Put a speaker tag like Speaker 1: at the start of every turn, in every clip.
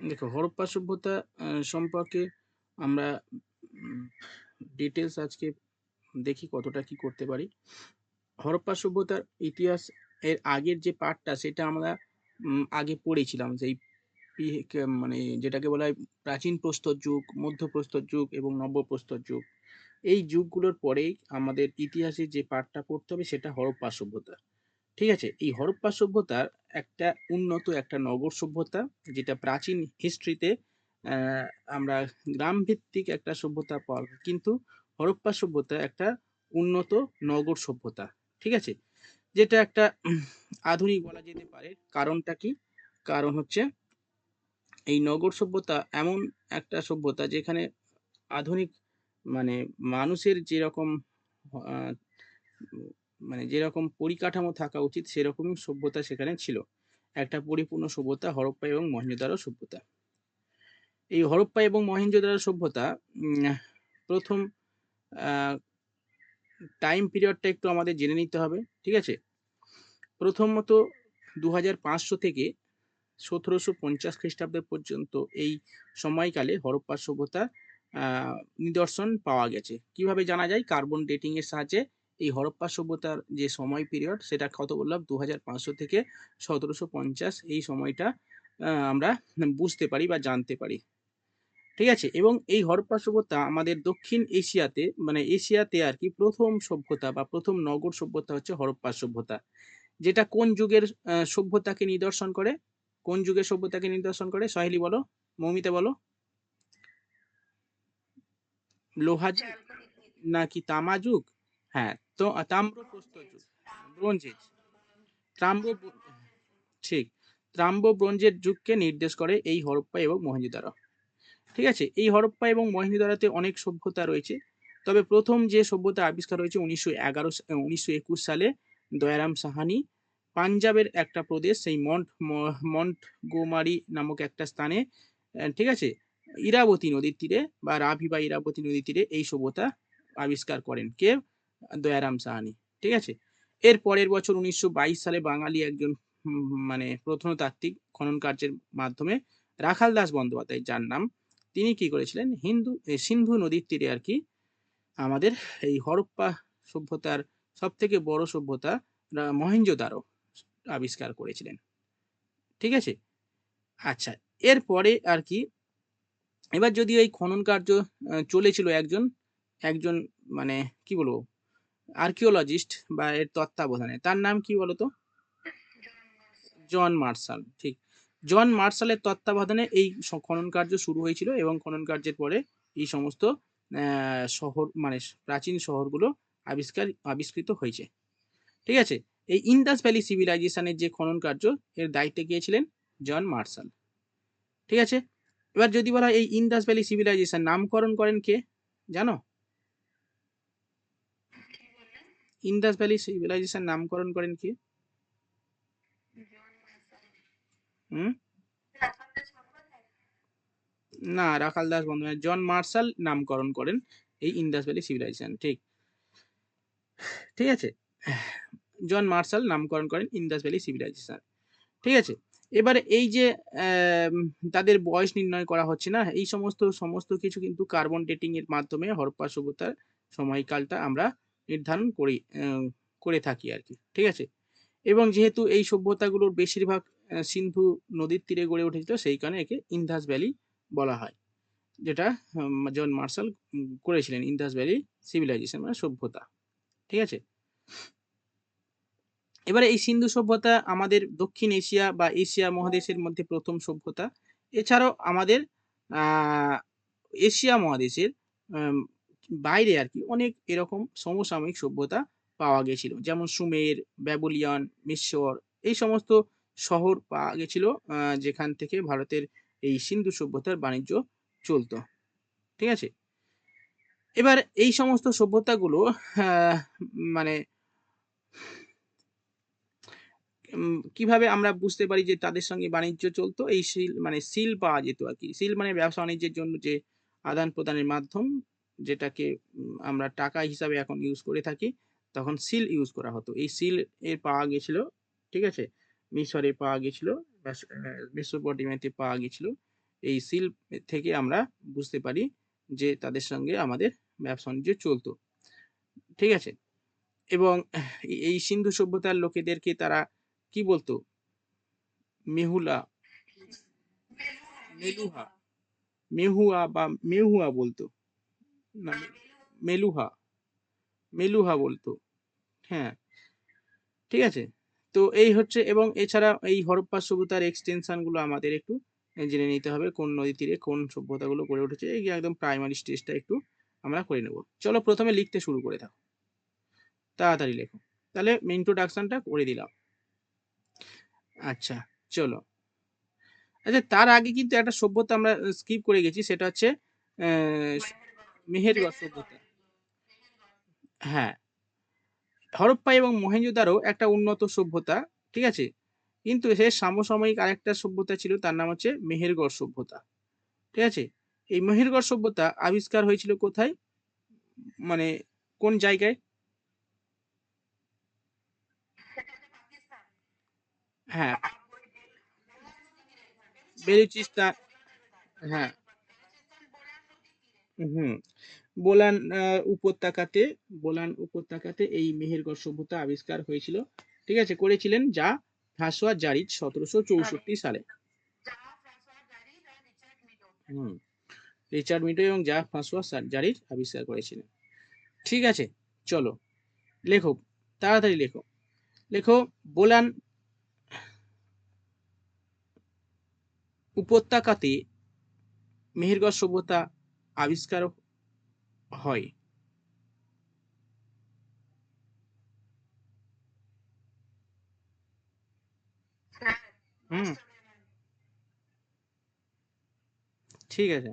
Speaker 1: দেখো হরপ্পা সভ্যতা সম্পর্কে আমরা ডিটেলস আজকে দেখি কতটা কি করতে পারি। হরপ্পা সভ্যতার ইতিহাস এর আগের যে পার্টটা সেটা আমরা আগে পড়েছিলাম। যেই মানে যেটাকে বলা হয় প্রাচীন প্রস্তর যুগ, মধ্যপ্রস্তর যুগ এবং নব্যপ্রস্তর যুগ। এই যুগগুলোর পরেই আমাদের ইতিহাসে যে পার্টটা পড়তে হবে সেটা হরপ্পা সভ্যতা। ঠিক আছে? এই হরপ্পা সভ্যতার একটা উন্নত একটা নগর সভ্যতা, যেটা প্রাচীন হিস্ট্রিতে আমরা গ্রামভিত্তিক একটা সভ্যতা পাওয়া যায়। কিন্তু হরপ্পা সভ্যতা একটা উন্নত নগর সভ্যতা। ঠিক আছে? যেটা একটা আধুনিক বলা যেতে পারে। কারণটা কি? কারণ হচ্ছে এই নগর সভ্যতা এমন একটা সভ্যতা যেখানে আধুনিক মানে মানুষের যেরকম আ মানে যেরকম পরিকাঠামো থাকা উচিত সেরকমই সভ্যতা সেখানে ছিল। একটা পরিপূর্ণ সভ্যতা হরপ্পা এবং মহেঞ্জোদারো সভ্যতা। এই হরপ্পা এবং মহেঞ্জোদারো সভ্যতা উম ১ম আ টাইম পিরিয়ডটা একটু আমাদের জেনে নিতে হবে। ঠিক আছে? প্রথমত ২৫০০ থেকে ১৭৫০ খ্রিস্টাব্দ পর্যন্ত এই সময়কালে হরপ্পা সভ্যতার আ নিদর্শন পাওয়া গেছে। কিভাবে জানা যায়? কার্বন ডেটিং এর সাহায্যে এই হরপ্পা সভ্যতার যে সময় পিরিয়ড সেটা কত বললাম ২৫০০ থেকে ১৭৫০ এই সময়টা আমরা বুঝতে পারি বা জানতে পারি। ঠিক আছে? এবং এই হরপ্পা সভ্যতা আমাদের দক্ষিণ এশিয়াতে মানে এশিয়াতে আরকি ১ম সভ্যতা বা ১ম নগর সভ্যতা হচ্ছে হরপ্পা সভ্যতা। যেটা কোন যুগের সভ্যতাকে নিদর্শন করে? কোন যুগের সভ্যতাকে নিদর্শন করে? সহেলি বলো, মৌমিতা বলো। লোহা যুগ নাকি তামা যুগ? হ্যাঁ, তো তাম্রপ্রস্তর যুগ, ব্রোঞ্জ এজ। তাম্র ঠিক। তাম্র ব্রোঞ্জের যুগকে নির্দেশ করে এই হরপ্পা এবং মহেঞ্জোদারো। ঠিক আছে? এই হরপ্পা এবং মহেঞ্জোদারোতে অনেক সভ্যতা রয়েছে। তবে ১ম যে সভ্যতা আবিষ্কার হয়েছে ১৯২১ সালে দয়ারাম সাহানি পাঞ্জাবের একটা প্রদেশ সেই মন্টগোমারি নামক একটা স্থানে ঠিক আছে? ইরাবতী নদীর তীরে বা রাভি বা ইরাবতী নদীর তীরে এই সভ্যতা আবিষ্কার করেন। কে? দয়ারাম সাহানি। ঠিক আছে? এর পরের বছর ১৯২২ সালে বাঙালি একজন মানে প্রত্নতাত্ত্বিক খনন কার্যের মাধ্যমে রাখাল দাস বন্দ্যোপাধ্যায় যার নাম, তিনি কি করেছিলেন? সিন্ধু নদীর তীরে আরকি আমাদের এই হরপ্পা সভ্যতার সবথেকে বড় সভ্যতা মহেঞ্জোদারো আবিষ্কার করেছিলেন। ঠিক আছে? আচ্ছা, এরপরে আরকি এবার যদিও এই খনন কার্য চলেছিল একজন একজন মানে কি বলবো? আর্কিওলজিস্ট বা এর তত্ত্বাবধানে। তার নাম কি বলতো? John Marshall. ঠিক। জন মার্শালের তত্ত্বাবধানে এই খনন কার্য শুরু হয়েছিল এবং খনন কার্যের পরে এই সমস্ত শহর মানে প্রাচীন শহরগুলো আবিষ্কৃত হয়েছে। ঠিক আছে? এই ইন্দাস ভ্যালি সিভিলাইজেশন এর যে খনন কার্য এর দায়িত্বে কে ছিলেন? John Marshall. ঠিক আছে? এবার যদি বলা হয় এই ইন্দাস ভ্যালি সিভিলাইজেশন নামকরণ করেন কে? জানো? ইন্দাস ভ্যালি সিভিলাইজেশন নামকরণ করেন কে? হুম? না, রাখাল দাস বন্দ্যোপাধ্যায়, জন মার্শাল নামকরণ করেন এই ইন্দাস ভ্যালি সিভিলাইজেশন। ঠিক। ঠিক আছে? জন মার্শাল নামকরণ করেন ইন্দাস ভ্যালি সিভিলাইজেশন। ঠিক আছে? এবারে এই যে অ্যাম তাদের বয়স নির্ণয় করা হচ্ছে না? এই সমস্ত কিছু কিন্তু কার্বন ডেটিং এর মাধ্যমে হরপ্পা সভ্যতার সময়কালটা আমরা নির্ধারণ করে থাকি আরকি। ঠিক আছে? এবং যেহেতু এই সভ্যতাগুলোর বেশিরভাগ সিন্ধু নদীর তীরে গড়ে উঠেছিল সেই কারণে একে ইন্দাস ভ্যালি বলা হয়। যেটা জন মার্শাল করেছিলেন ইন্দাস ভ্যালি সিভিলাইজেশন মানে সভ্যতা। ঠিক আছে? এবারে এই সিন্ধু সভ্যতা আমাদের দক্ষিণ এশিয়া বা এশিয়া মহাদেশের মধ্যে ১ম সভ্যতা। এছাড়াও আমাদের আ এশিয়া মহাদেশের আম বাইরে আরকি অনেক এরকম সমসাময়িক সভ্যতা পাওয়া গেছিল। যেমন সুমের, ব্যাবিলন, মিশর এই সমস্ত শহর পাওয়া গেছিল যেখান থেকে ভারতের এই সিন্ধু সভ্যতার বাণিজ্য চলত। ঠিক আছে? এবার এই সমস্ত সভ্যতাগুলো আ মানে কিভাবে আমরা বুঝতে পারি যে তাদের সঙ্গে বাণিজ্য চলতো? এই মানে সিল পাওয়া যেত আরকি। সিল মানে ব্যবসা-বাণিজ্যের জন্য যে আদান-প্রদানের মাধ্যম, যেটাকে আমরা টাকা হিসাবে এখন ইউজ করে থাকি, তখন সিল ইউজ করা হতো। এই সিল পাওয়া গেছিল, ঠিক আছে? মিশরে পাওয়া গেছিল, মেসোপটেমিয়াতে পাওয়া গেছিল এই সিল থেকে আমরা বুঝতে পারি যে তাদের সঙ্গে আমাদের ব্যবসা বাণিজ্য চলতো। ঠিক আছে? এবং এই সিন্ধু সভ্যতার লোকেদেরকে তারা কি বলতো? মেহুলা, মেলুহা, মেহুয়া বা মেহুয়া বলতো। না, মেলুহা, মেলুহা বলতো। হ্যাঁ, ঠিক আছে? তো এই হচ্ছে, এবং এছাড়া এই হরপ্পা সভ্যতার এক্সটেনশন গুলো আমাদের একটু জেনে নিতে হবে, কোন নদী তীরে কোন সভ্যতাগুলো গড়ে উঠেছে। এই যে একদম প্রাইমারি স্টেজটা একটু আমরা করে নেব। চলো প্রথমে লিখতে শুরু করে দাও। তাড়াতাড়ি লেখো। তাহলে ইন্ট্রোডাকশনটা করে দিলাম। আচ্ছা, চলো। আচ্ছা, তার আগে কিন্তু একটা সভ্যতা আমরা স্কিপ করে গেছি, সেটা হচ্ছে মেহেরগড় সভ্যতা। হ্যাঁ, হরপ্পা এবং মহেঞ্জোদারো একটা উন্নত সভ্যতা, ঠিক আছে? কিন্তু সে সমসাময়িক আরেকটা সভ্যতা ছিল, তার নাম হচ্ছে মেহেরগড় সভ্যতা। ঠিক আছে? এই মেহেরগড় সভ্যতা আবিষ্কার হয়েছিল কোথায়? মানে কোন জায়গায়? হ্যাঁ, বেলুচিস্তান। হ্যাঁ, হুম, বোলান উপত্যকাতে, বোলান উপত্যকাতে এই মেহেরগড় সভ্যতা আবিষ্কার হয়েছিল। ঠিক আছে? করেছিলেন যা ফ্রাঁসোয়া জারিজ 1764 সালে। হুম, রিচার্ড মিটো এবং যা ফ্রাঁসোয়া জারিজ আবিষ্কার করেছিলেন। ঠিক আছে, চলো লেখো, তাড়াতাড়ি লেখো। লেখো, বোলান উপত্যকাতে মেহেরগড় সভ্যতা আবিষ্কার হয়। হুম, ঠিক আছে,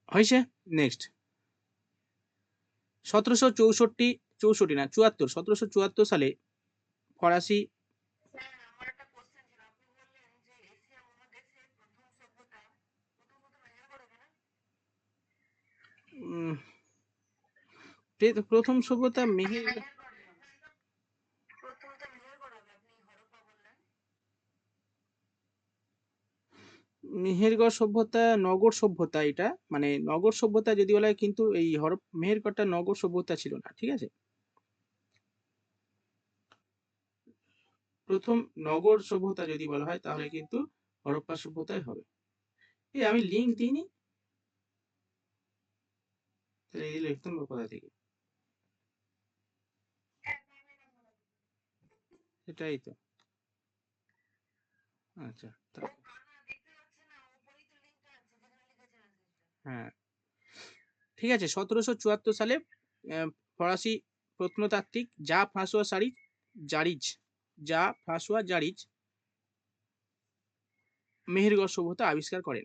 Speaker 1: হয়েছে। নেক্সট, 1764, 64 না 74, 1774 সালে ফরাসি, উম, প্রথম সভ্যতা মেহেরগড় সভ্যতা নগর সভ্যতা, এটা মানে নগর সভ্যতা যদি বলা হয়, কিন্তু এই মেহেরগড়টা নগর সভ্যতা ছিল না। ঠিক আছে? প্রথম নগর সভ্যতা যদি বলা হয় তাহলে কিন্তু হরপ্পা সভ্যতাই হবে। এই আমি লিঙ্ক দিইনি, তাহলে এই লিখতাম কোথা থেকে? এটাই তো। আচ্ছা, হ্যাঁ, ঠিক আছে। 1774 সালে ফরাসি প্রত্নতাত্ত্বিক যা ফ্রাঁসোয়া জারিজ, যা ফ্রাঁসোয়া জারিজ মেহেরগড় সভ্যতা আবিষ্কার করেন।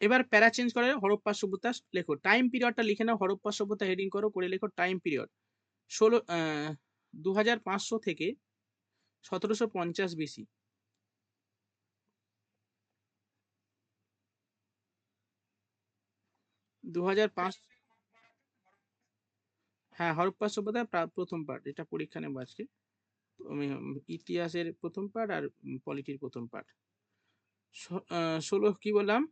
Speaker 1: এবার প্যারা চেঞ্জ করে হরপ্পা সভ্যতা লেখো। টাইম পিরিয়ডটা লিখে নাও, হরপ্পা সভ্যতা হেডিং করো, করে লেখো টাইম পিরিয়ড। 2500 থেকে 1750 বিসি। 2005। হ্যাঁ, হরপ্পা সভ্যতা প্রথম পার্ট, এটা পরীক্ষা নেবো আজকে। ইতিহাসের প্রথম পার্ট আর পলিটির প্রথম পার্ট। 16 কি বললাম,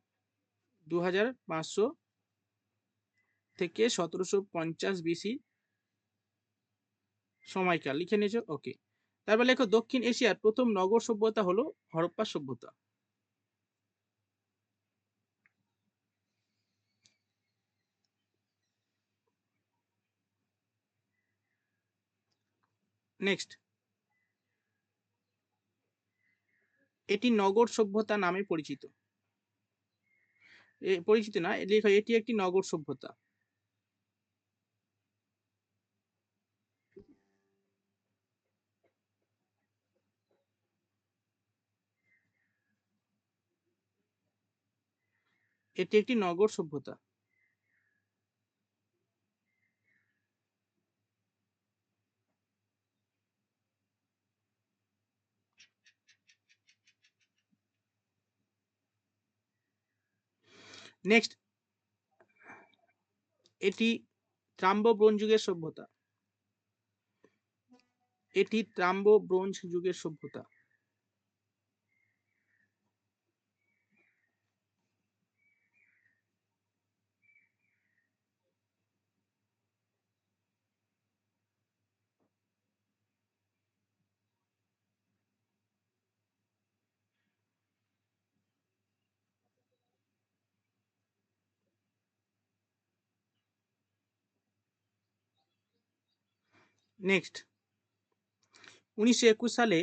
Speaker 1: 2500 থেকে 1750 বিসি সময়কাল লিখে নিয়েছো? ওকে। তারপর লেখো, দক্ষিণ এশিয়ার প্রথম নগর সভ্যতা হলো হরপ্পা সভ্যতা। নেক্সট, এটি নগর সভ্যতা নামে পরিচিত। পরিচিত না, লেখো এটি একটি নগর সভ্যতা। এটি একটি নগর সভ্যতা। নেক্সট, এটি তাম্র ব্রোঞ্জ যুগের সভ্যতা, এটি তাম্র ব্রোঞ্জ যুগের সভ্যতা। নেক্সট, 1921 সালে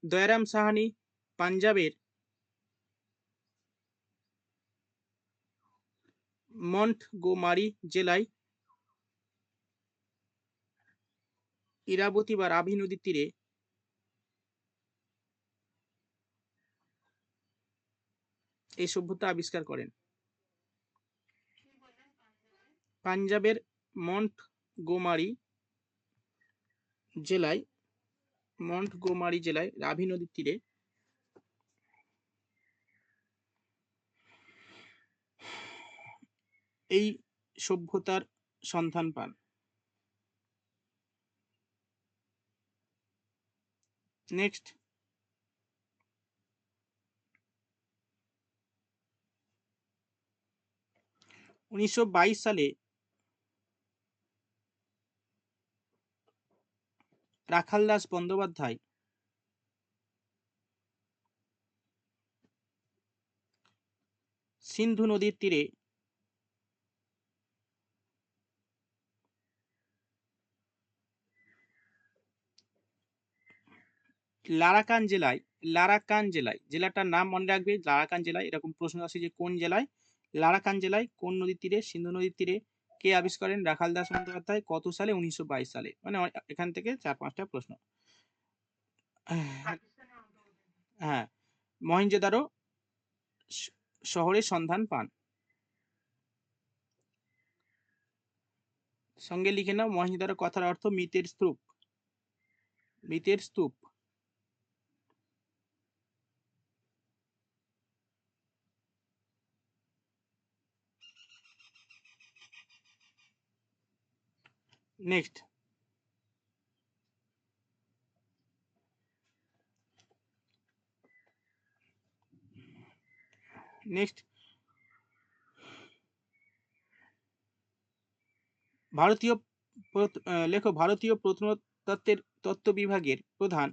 Speaker 1: দয়ারাম সাহানি পাঞ্জাবের মন্টগোমারি জেলায় ইরাবতী বা রাভি নদীর তীরে এই সভ্যতা আবিষ্কার করেন। পাঞ্জাবের মন্টগোমারি জেলায় রাভি নদীর তীরে এই সভ্যতার সন্ধান পান। নেক্সট, 1922 সালে রাখালদাস বন্দ্যোপাধ্যায় সিন্ধু নদীর তীরে লারাকান জেলায় জেলাটার নাম মনে রাখবে, লারাকান জেলায়, এরকম প্রশ্ন আসে যে কোন জেলায়, লারাকান জেলায় কোন নদীর তীরে, সিন্ধু নদীর তীরে, কে আবিষ্কার করেন, রাখালদাস বন্দ্যোপাধ্যায়, কত সালে, 1922 সালে। মানে এখান থেকে 4-5টা প্রশ্ন। হ্যাঁ, মহেঞ্জোদারো শহরের সন্ধান পান। সঙ্গে লিখে নাও, মহেঞ্জোদারো কথার অর্থ মৃতের স্তূপ। নেক্সট, ভারতীয় প্রত্নতত্ত্বের তত্ত্ব বিভাগের প্রধান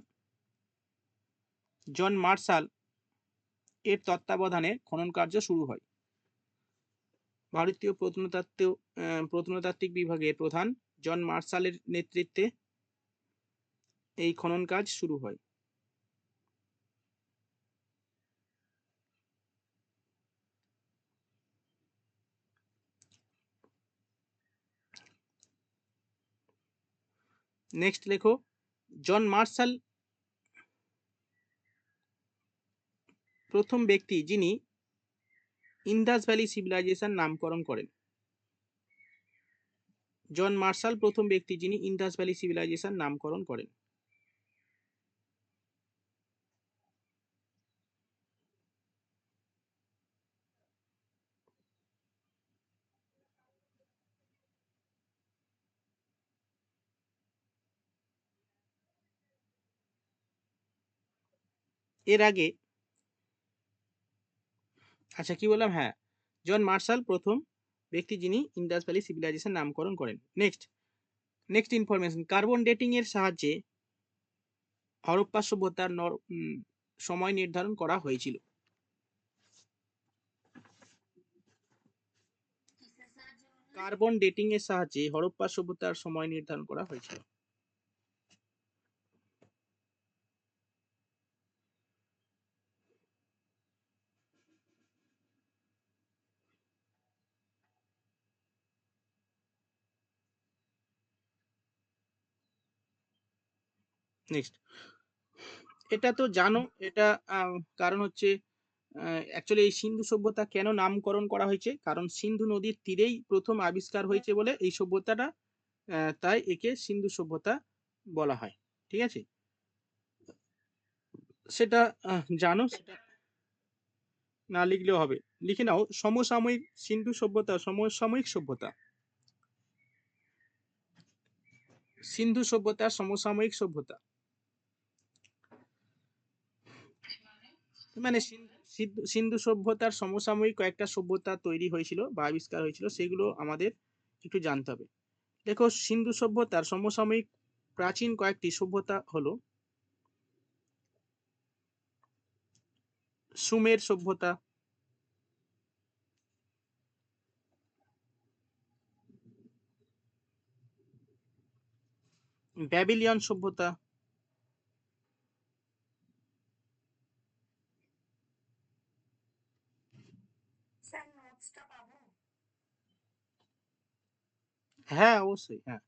Speaker 1: জন মার্শাল এর তত্ত্বাবধানে খনন কার্য শুরু হয়। ভারতীয় প্রত্নতাত্ত্বিক বিভাগের প্রধান জন মার্শালের নেতৃত্বে এই খনন কাজ শুরু হয়। নেক্সট লেখো, জন মার্শাল প্রথম ব্যক্তি যিনি ইন্দাস ভ্যালি সিভিলাইজেশন নামকরণ করেন। জন মার্শাল প্রথম ব্যক্তি যিনি ইন্দাস ভ্যালি সিভিলাইজেশন নামকরণ করেন। এর আগে, আচ্ছা কি বললাম, হ্যাঁ, জন মার্শাল প্রথম ব্যক্তি যিনি ইন্দাস ভ্যালি সিভিলাইজেশন নামকরণ করেন। নেক্সট ইনফরমেশন, কার্বন ডেটিং এর সাহায্যে হরপ্পা সভ্যতার সময় নির্ধারণ করা হয়েছিল। কার্বন ডেটিং এর সাহায্যে হরপ্পা সভ্যতার সময় নির্ধারণ করা হয়েছিল। নেক্সট, এটা তো জানো, এটা কারণ হচ্ছে অ্যাকচুয়ালি এই সিন্ধু সভ্যতা কেন নামকরণ করা হয়েছে, কারণ সিন্ধু নদীর তীরেই প্রথম আবিষ্কার হয়েছে বলে এই সভ্যতাটা, তাই একে সিন্ধু সভ্যতা বলা হয়। ঠিক আছে, সেটা জানো, সেটা না লিখলেও হবে, লিখে নাও, সমসাময়িক সিন্ধু সভ্যতা, সমসাময়িক সভ্যতা। সিন্ধু সভ্যতার সমসাময়িক সভ্যতা, মানে সিন্ধু সভ্যতার সমসাময়িক কয়েকটা সভ্যতা তৈরি হয়েছিল বা আবিষ্কার হয়েছিল, সেগুলো আমাদের একটু জানতে হবে। দেখো, সিন্ধু সভ্যতার সমসাময়িক প্রাচীন কয়েকটি সভ্যতা হলো সুমের সভ্যতা, ব্যাবিলিয়ন সভ্যতা, হ্যাঁ অবশ্যই, হ্যাঁ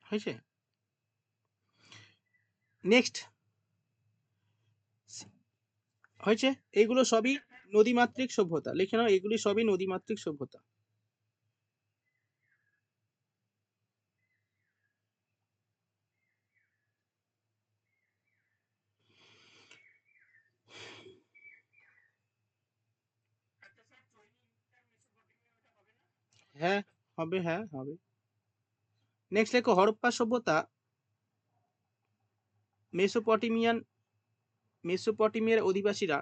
Speaker 1: হয়েছে। নেক্সট হয়েছে, এগুলো সবই নদীমাতৃক সভ্যতা, লিখে নাও, এগুলি সবই নদীমাতৃক সভ্যতা। হ্যাঁ হবে, হ্যাঁ হবে। নেক্সট লেখো, হরপ্পা সভ্যতা মেসোপটেমিয়ার অধিবাসীরা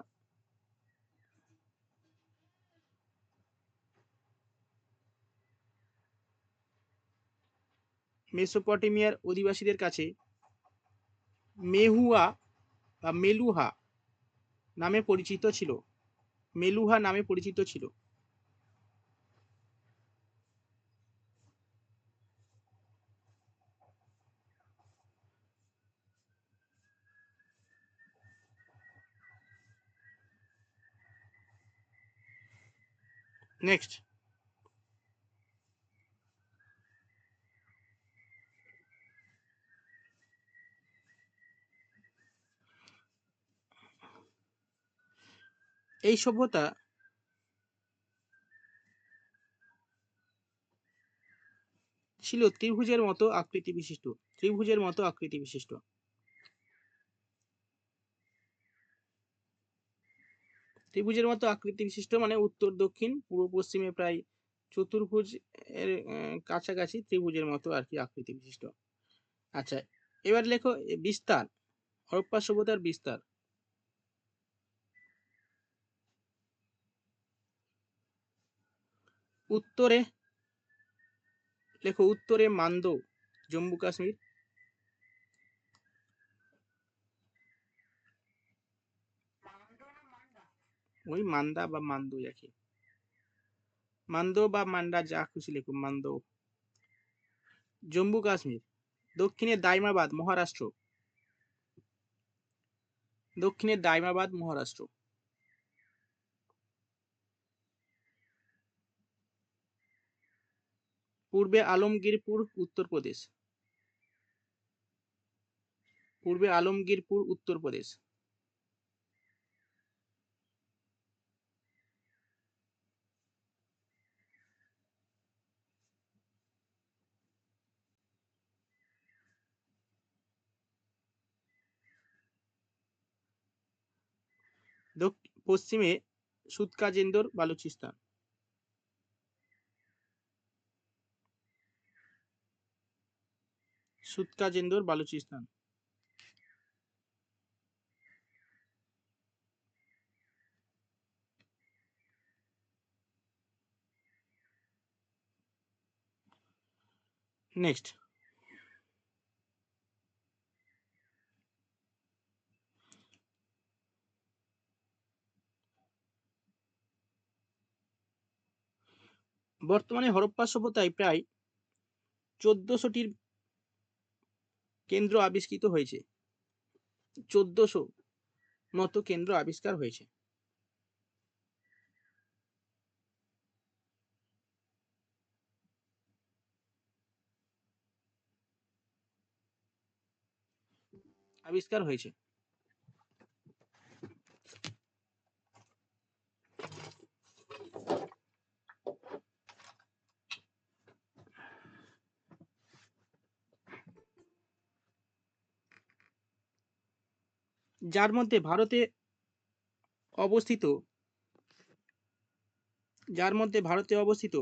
Speaker 1: মেসোপটেমিয়ার অধিবাসীদের কাছে মেহুয়া বা মেলুহা নামে পরিচিত ছিল। মেলুহা নামে পরিচিত ছিল। নেক্সট, এই সভ্যতা ছিল ত্রিভুজের মতো আকৃতি বিশিষ্ট। ত্রিভুজের মতো আকৃতি বিশিষ্ট। ত্রিভুজের মতো আকৃতি বিশিষ্ট মানে উত্তর দক্ষিণ পূর্ব পশ্চিমে প্রায় চতুর্ভুজ এর কাছাকাছি ত্রিভুজের মতো আর কি আকৃতি বিশিষ্ট। আচ্ছা, এবার লেখো বিস্তার, হরপ্পা সভ্যতার বিস্তার। উত্তরে লেখো, উত্তরে মান্দো, জম্মু কাশ্মীর। ওই মান্দা বা মান্দো, একই, মান্দো বা মান্ডা যা খুশি লেখো, মান্দো। জম্মু কাশ্মীর। দক্ষিণে দাইমাবাদ, মহারাষ্ট্র। দক্ষিণে দাইমাবাদ, মহারাষ্ট্র। পূর্বে আলমগীরপুর, উত্তরপ্রদেশ। পূর্বে আলমগীরপুর, উত্তরপ্রদেশ। পশ্চিমে সুতকাজেন্দর, বালুচিস্তান। সুতকাজেন্দর, বালুচিস্তান। নেক্সট, বর্তমানে হরপ্পা সভ্যতায় প্রায় 1400টির কেন্দ্র আবিষ্কৃত হয়েছে। 1400 মতো কেন্দ্র আবিষ্কার হয়েছে। আবিষ্কার হয়েছে। যার মধ্যে ভারতে অবস্থিত, যার মধ্যে ভারতে অবস্থিত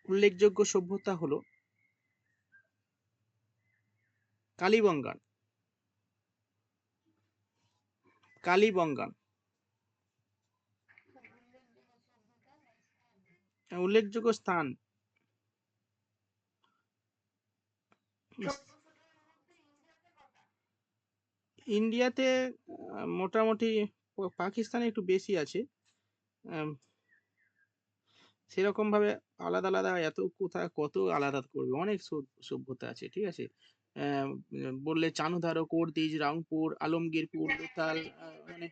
Speaker 1: উল্লেখযোগ্য সভ্যতা হলো কালীবঙ্গান। কালীবঙ্গান উল্লেখযোগ্য স্থান। ইন্ডিয়াতে মোটামুটি পাকিস্তানে একটু বেশি আছে। সেরকম ভাবে আলাদা আলাদা এত কোথায় কত আলাদা করবে, অনেক সভ্যতা আছে, ঠিক আছে। বললে চানুধারো, কোর্দিজ, রাংপুর, আলমগীরপুর, লোথাল, মানে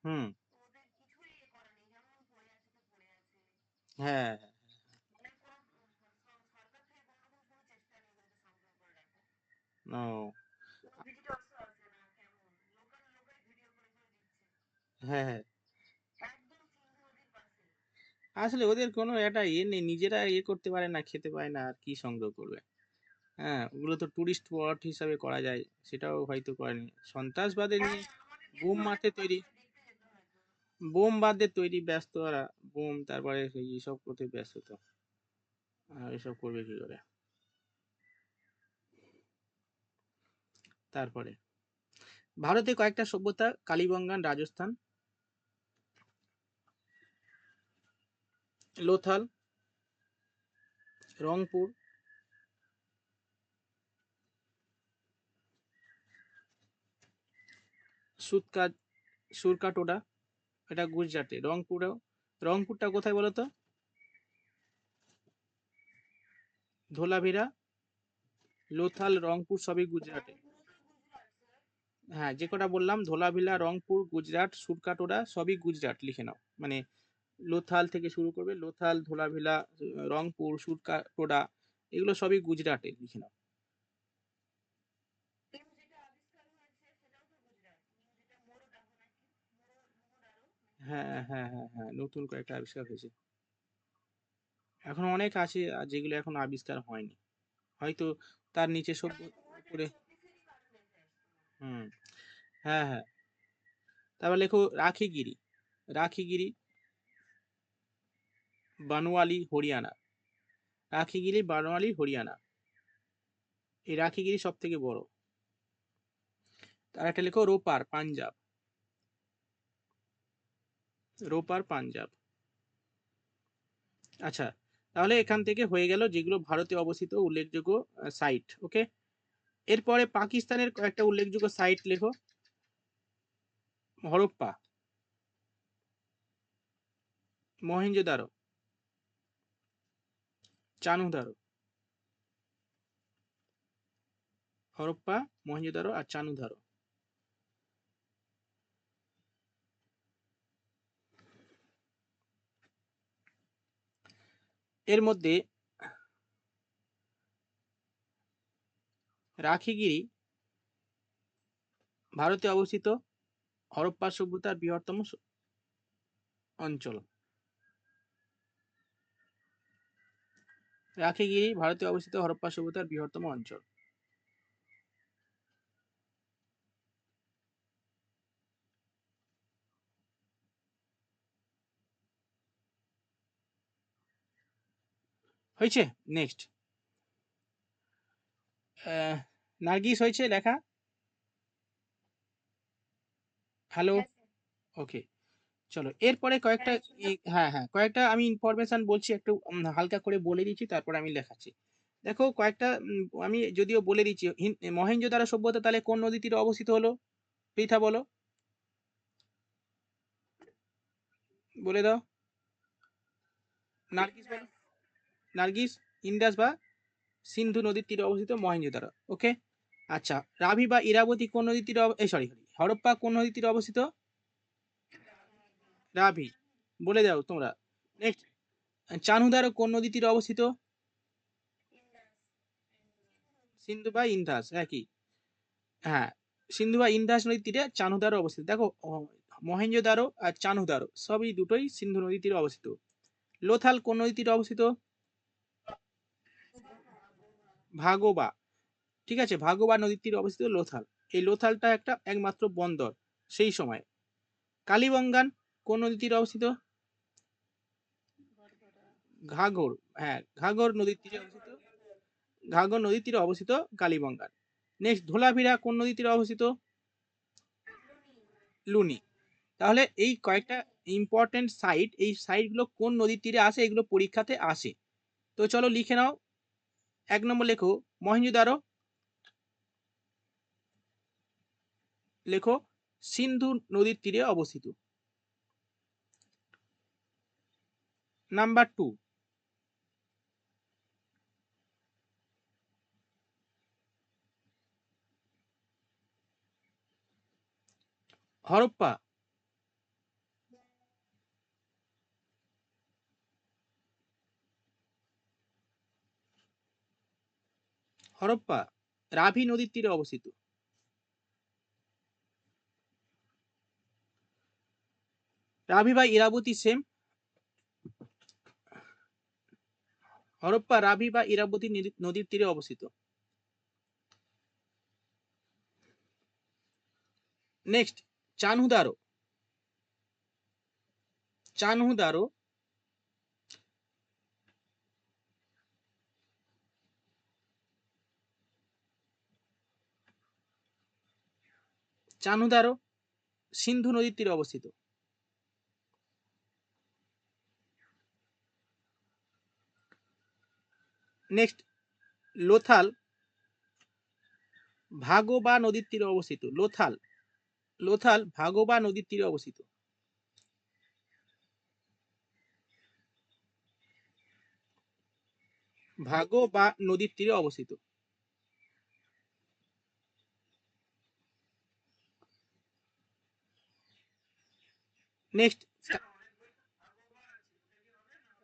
Speaker 1: হুম, হ্যাঁ, ও, হ্যাঁ, হ্যাঁ, আসলে ওদের কোনো একটা ইয়ে নেই, নিজেরা ইয়ে করতে পারে না, খেতে পারে না, আর কি সংগ্রহ করবে। হ্যাঁ, ওগুলো তো টুরিস্ট স্পট হিসাবে করা যায়, সেটাও হয়তো করেনি। সন্ত্রাসবাদে নিয়ে বোম মারতে তৈরি, বোম বাদে তৈরি ব্যস্ত ওরা, বোম তারপরে এইসব করতে ব্যস্ত তো, আর এসব করবে কি করে। তারপরে ভারতে কয়েকটা সভ্যতা: কালীবঙ্গান, রাজস্থান, লোথাল, রংপুর, সুতকা, সুরকাটোডা, এটা গুজরাটে। রংপুরেও, রংপুরটা কোথায় বলো তো? ধোলাভিরা, লোথাল, রংপুর সবই গুজরাটে। হ্যাঁ, যে কটা বললাম, ধোলাভিলা, রংপুর, গুজরাট, সুরকাটোরা সবই গুজরাট, লিখে নাও। মানে লোথাল থেকে শুরু করবে, লোথাল, ধোলাভিলা, রংপুর, সুরকাটোরা, এগুলো সবই গুজরাটে, লিখে নাও। হ্যাঁ, হ্যাঁ, হ্যাঁ, হ্যাঁ, নতুন কয়েকটা আবিষ্কার হয়েছে। এখন অনেক আছে আর যেগুলো এখন আবিষ্কার হয়নি, হয়তো তার নিচে সভ্য করে। হুম, হ্যাঁ, হ্যাঁ। তারপর লেখো রাখিগিরি। রাখিগিরি, বানওয়ালি, হরিয়ানা। রাখিগিরি, বানওয়ালি, হরিয়ানা। এই রাখিগিরি সব থেকে বড়। তার একটা লেখো রোপার, পাঞ্জাব। রোপার, পাঞ্জাব। আচ্ছা, তাহলে এখান থেকে হয়ে গেল যেগুলো ভারতে অবস্থিত উল্লেখযোগ্য সাইট। ওকে, এরপরে পাকিস্তানের কয়েকটা উল্লেখযোগ্য সাইট লেখো: হরপ্পা, মহেঞ্জোদারো, চানুদারো। হরপ্পা, মহেঞ্জোদারো আর চানুদারো। এর মধ্যে রাখিগিরি ভারতে অবস্থিত হরপ্পা সভ্যতার বৃহত্তম অঞ্চল। রাখিগিরি ভারতে অবস্থিত হরপ্পা সভ্যতার বৃহত্তম অঞ্চল। হয়েছে? নেক্সট। নার্গিস, হয়েছে লেখা? হ্যালো? ওকে, চলো এরপরে কয়েকটা হ্যাঁ, হ্যাঁ, কয়েকটা আমি ইনফরমেশন বলছি, একটু হালকা করে বলে দিচ্ছি, তারপর আমি লেখাচ্ছি। দেখো কয়েকটা আমি যদিও বলে দিচ্ছি। মহেঞ্জোদারো সভ্যতা তাহলে কোন নদী তীরে অবস্থিত হলো? পৃথা বলো, বলে দাও। নার্গিস বলো। নার্গিস, ইন্দাস বা সিন্ধু নদীর তীরে অবস্থিত মহেঞ্জোদারো। ওকে। আচ্ছা, রাভি বা ইরাবতী কোন নদীর তীরে সরি, হরপ্পা কোন নদীর তীরে অবস্থিত? রাভি, বলে দাও তোমরা। নেক্সট, চানহুদারো কোন নদীর তীরে অবস্থিত? সিন্ধু বা ইন্দাস একই। হ্যাঁ, সিন্ধু বা ইন্দাস নদীর তীরে চানহুদারো অবস্থিত। দেখো, মহেঞ্জোদারো আর চানহুদারো সবই দুটোই সিন্ধু নদীর তীরে অবস্থিত। লোথাল কোন নদীর তীরে অবস্থিত? ভাগোবা। ঠিক আছে, ভাগোবা নদীর তীরে অবস্থিত লোথাল। এই লোথালটা একটা একমাত্র বন্দর সেই সময়। কালীবঙ্গান কোন নদীর তীরে অবস্থিত? ঘাঘর। হ্যাঁ, ঘাঘর নদীর তীরে অবস্থিত। ঘাঘর নদীর তীরে অবস্থিত কালীবঙ্গান। নেক্সট, ধোলাভিরা কোন নদীর তীরে অবস্থিত? লুনি। তাহলে এই কয়েকটা ইম্পর্টেন্ট সাইট, এই সাইটগুলো কোন নদীর তীরে আসে, এগুলো পরীক্ষাতে আসে। তো চলো লিখে নাও। 1 নম্বর লেখো মহেঞ্জোদারো, লেখো সিন্ধু নদীর তীরে অবস্থিত। নাম্বার 2, হরপ্পা। হরপ্পা রাভি নদীর তীরে অবস্থিত। রাভি বা ইরাবতী সেম। হরপ্পা রাভি বা ইরাবতী নদীর তীরে অবস্থিত। নেক্সট, চানহুদারো। চানহুদারো চানহুদারো সিন্ধু নদীর তীরে অবস্থিত। নেক্সট, লোথাল ভাগোবা নদীর তীরে অবস্থিত। লোথাল, লোথাল ভাগোবা নদীর তীরে অবস্থিত। ভাগোবা নদীর তীরে অবস্থিত। নেক্সট,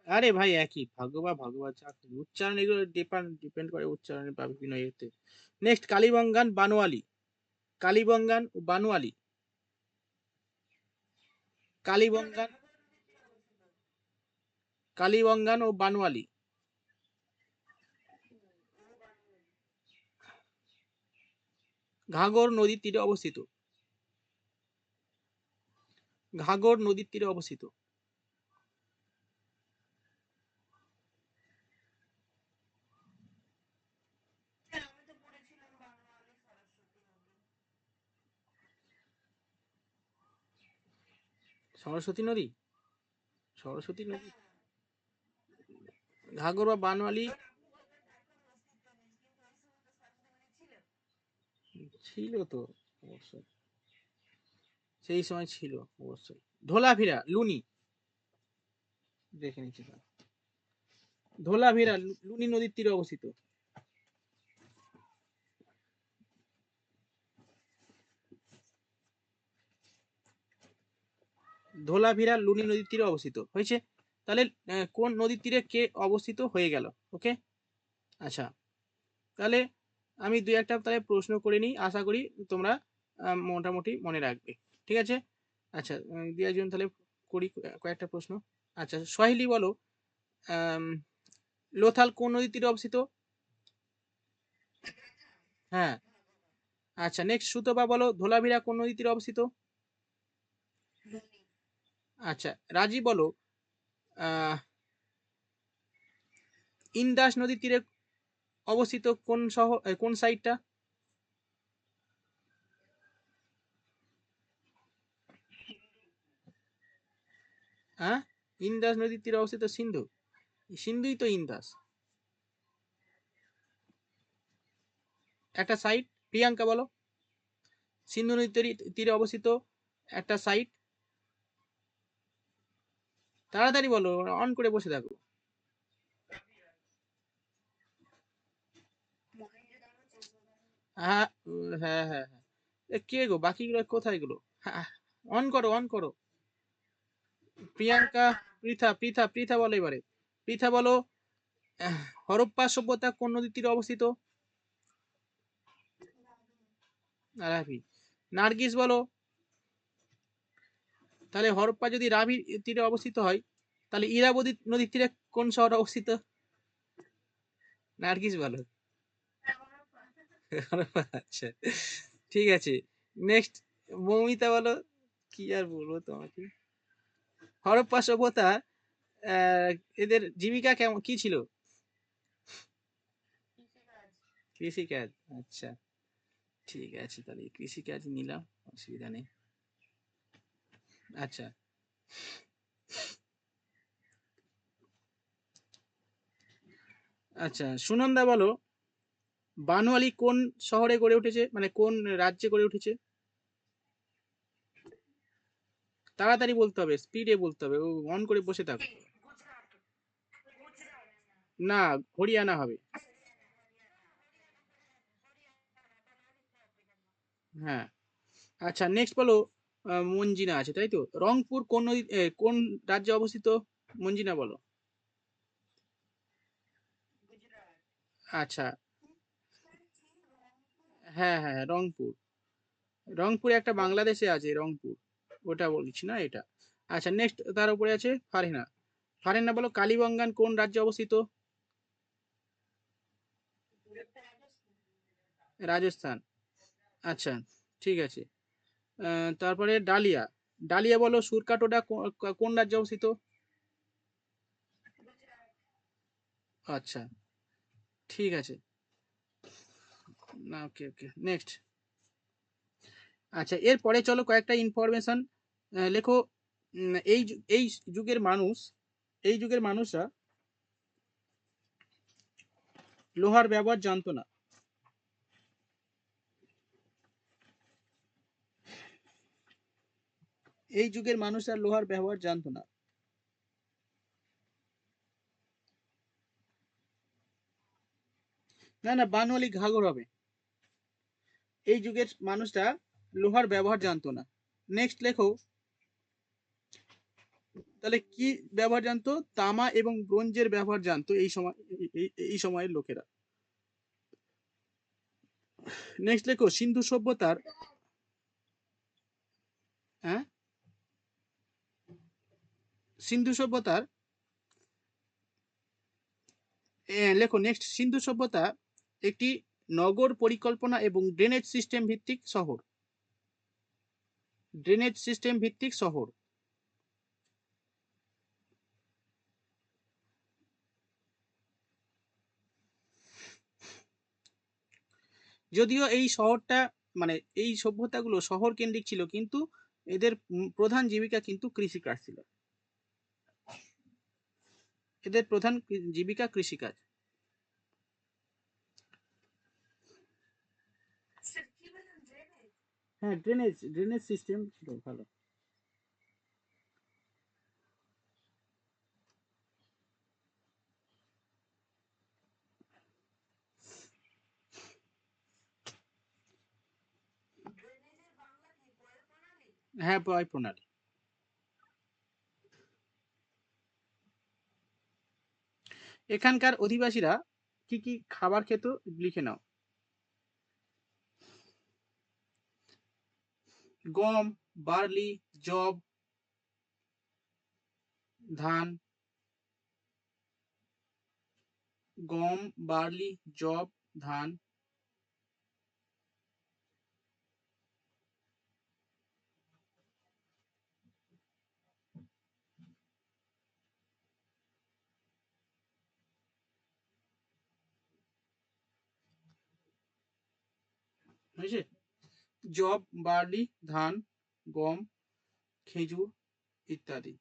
Speaker 1: আরে ভাই একই, ভাগোবা ভাগোবা যা উচ্চারণ, এগুলো ডিপেন্ড করে উচ্চারণের বা বিভিন্ন ইয়েতে। নেক্সট, কালীবঙ্গান বানোয়ালি। কালীবঙ্গান ও বানোয়ালি। কালীবঙ্গান, কালীবঙ্গান ও বানোয়ালি। ঘাঘর নদীর তীরে অবস্থিত। ঘাঘর নদীর তীরে অবস্থিত। সরস্বতী নদী। সরস্বতী নদী, ঘাঘর বা বানোয়ালি ছিল তো অবশ্যই, সেই সময় ছিল অবশ্যই। ধোলাভিরা লুনি, দেখে নিচ্ছি। ধোলাভিরা লুনি নদীর তীরে অবস্থিত। ধোলাভিরা লুনি নদীর তীরে অবস্থিত হয়েছে। তাহলে কোন নদীর তীরে কে অবস্থিত হয়ে গেল। ওকে। আচ্ছা, তাহলে আমি দুই একটা তাহলে প্রশ্ন করে নিই, আশা করি তোমরা মোটামুটি মনে রাখবে। ঠিক আছে। আচ্ছা, দুই একজন তাহলে করি কয়েকটা প্রশ্ন। আচ্ছা, সোহেলি বলো, আম, লোথাল কোন নদীর তীরে অবস্থিত? হ্যাঁ। আচ্ছা, নেক্সট সুতপা বলো, ধোলাভিরা কোন নদীর তীরে অবস্থিত? আচ্ছা, রাজি বলো, আহ ইন্দাস নদীর তীরে অবস্থিত কোন শহর, কোন সাইটটা? হ্যাঁ, ইন্দাস নদীর তীরে অবস্থিত সিন্ধু। সিন্ধুই তো ইন্দাস। একটা সাইট, প্রিয়াঙ্কা বলো, সিন্ধু নদীর তীরে অবস্থিত একটা সাইট। তাড়াতাড়ি বলো, অন করে বসে থাকো। হ্যাঁ, হ্যাঁ, হ্যাঁ, হ্যাঁ। কে গো? বাকিগুলো কোথায় গেলো? হ্যাঁ, অন করো, অন করো। প্রিয়াঙ্কা, পৃথা, পৃথা, পৃথা বলো এবারে। পৃথা বলো, আহ, হরপ্পা সভ্যতা কোন নদীর তীরে অবস্থিত? রাবি। নার্গিস বলো, তাহলে হরপ্পা যদি রাবির তীরে অবস্থিত হয়, তাহলে ইরাবতী নদীর তীরে কোন শহর অবস্থিত? নার্গিস বলো। হরপ্পা, আচ্ছা, ঠিক আছে। নেক্সট, মৌমিতা বলো। কি আর বলবো তোমাকে। হরপ্পা সভ্যতা, আহ, এদের জীবিকা কেমন কি ছিল? কৃষিকাজ, আচ্ছা, ঠিক আছে, তাহলে কৃষিকাজ নিলাম, অসুবিধা নেই। আচ্ছা, আচ্ছা, সুনন্দা বলো, বানওয়ালি কোন শহরে গড়ে উঠেছে, মানে কোন রাজ্যে গড়ে উঠেছে? তাড়াতাড়ি বলতে হবে, স্পিডে বলতে হবে, ও অন করে বসে থাকো। না, হরিয়ানা হবে। হ্যাঁ, আচ্ছা, নেক্সট বলো, মঞ্জিনা আছে তাই তো? রংপুর কোন নদী কোন রাজ্যে অবস্থিত? মঞ্জিনা বলো। আচ্ছা, হ্যাঁ, হ্যাঁ, হ্যাঁ, রংপুর। রংপুর একটা বাংলাদেশে আছে, রংপুর। ওটা বলছি না, এটা। আচ্ছা, নেক্সট তার উপরে আছে ফারহিনা। ফারহিনা বলো, কালীবঙ্গান কোন রাজ্যে অবস্থিত? রাজস্থান, আচ্ছা, ঠিক আছে। তারপরে ডালিয়া। ডালিয়া বলো, সুরকাটোটা কোন রাজ্যে অবস্থিত? আচ্ছা, ঠিক আছে। না, ওকে, ওকে, নেক্সট। আচ্ছা, এরপরে চলো কয়েকটা ইনফরমেশন লেখো। এই যুগের মানুষ, এই যুগের মানুষরা লোহার ব্যবহার জানতো না। এই যুগের মানুষরা লোহার ব্যবহার জানতো না। না, না, বানওয়ালি ঘাঘর হবে। এই যুগের মানুষরা লোহার ব্যবহার জানতো না। নেক্সট লেখো, তাহলে কি ব্যবহার জানতো? তামা এবং ব্রোঞ্জের ব্যবহার জানতো এই সময়, এই সময়ের লোকেরা। নেক্সট লেখো, সিন্ধু সভ্যতার, হ্যাঁ, সিন্ধু সভ্যতার, লেখো নেক্সট, সিন্ধু সভ্যতা একটি নগর পরিকল্পনা এবং ড্রেনেজ সিস্টেম ভিত্তিক শহর। ড্রেনেজ সিস্টেম ভিত্তিক শহর। যদিও এই শহরটা, মানে এই সভ্যতাগুলো শহর কেন্দ্রিক ছিল, কিন্তু এদের প্রধান জীবিকা কিন্তু কৃষিকাজ ছিল। এদের প্রধান জীবিকা কৃষিকাজ। হ্যাঁ, ড্রেনেজ ড্রেনেজ সিস্টেম ছিল ভালো। হ্যাঁ, বয় প্রণালী। এখানকার অধিবাসীরা কি কি খাবার খেত, লিখে নাও। গম, বার্লি, জব, ধান। গম, বার্লি, জব, ধান। হয়েছে? জব, বার্লি, ধান, গম, খেজুর ইত্যাদি।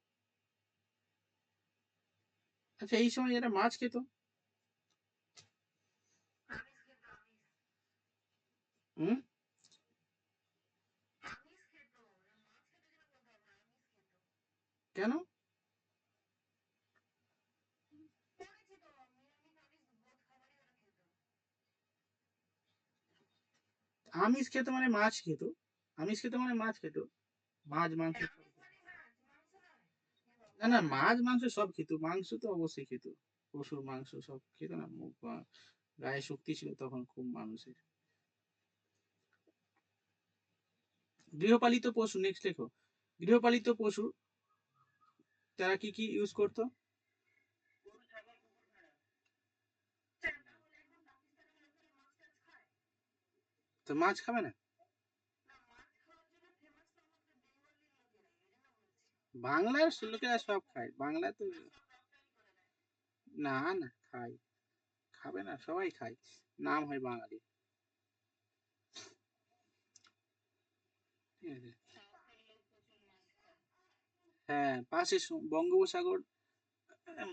Speaker 1: আচ্ছা, এই সময় এরা মাছ খেত? হুম, কেন? আমিষ খেত মানে মাছ খেত। আমিষ খেত মানে মাছ খেত। মাছ মাংস সব খেত। না না, মাছ মাংস সব খেত, মাংস তো অবশ্যই খেত। পশুর মাংস সব খেত না, গায়ে শক্তি ছিল তখন খুব মানুষের। গৃহপালিত পশু, নেক্সট লেখো। গৃহপালিত পশু তারা কি কি ইউজ করতো? তো মাছ খাবে না? বাংলার লোকেরা সব খায়, বাংলা তো। না না, খায়। খাবে না, সবাই খায়, নাম হয় বাঙালি। ঠিক আছে। হ্যাঁ, পাশে বঙ্গোপসাগর,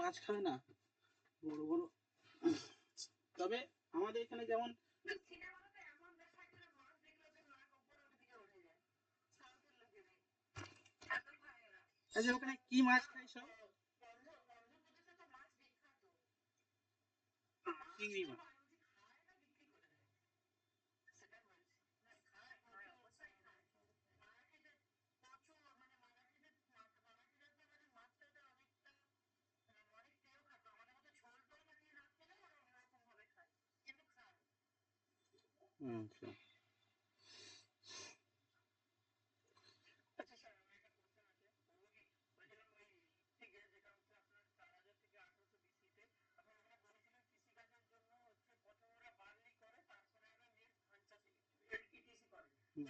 Speaker 1: মাছ খাবে না, বড় বড়। তবে আমাদের এখানে যেমন, আচ্ছা ওখানে কি মাছ খায় সব? চিংড়ি মাছ। আচ্ছা। হুম।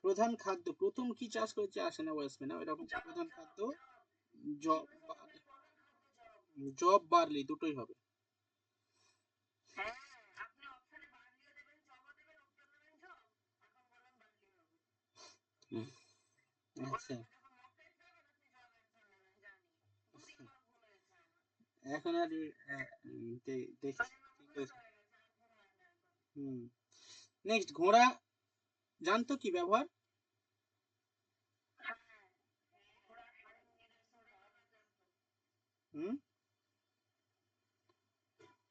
Speaker 1: প্রধান খাদ্য প্রথম কি চাষ করেছে, আসে না ওয়েস্ট না এরকম প্রধান খাদ্য। জব, জব বার্লি দুটোই হবে। হুম, আচ্ছা। এখন আর দেখি কি করেছে। হুম। নেক্সট, ঘোড়া জানতো কি ব্যবহার? হুম,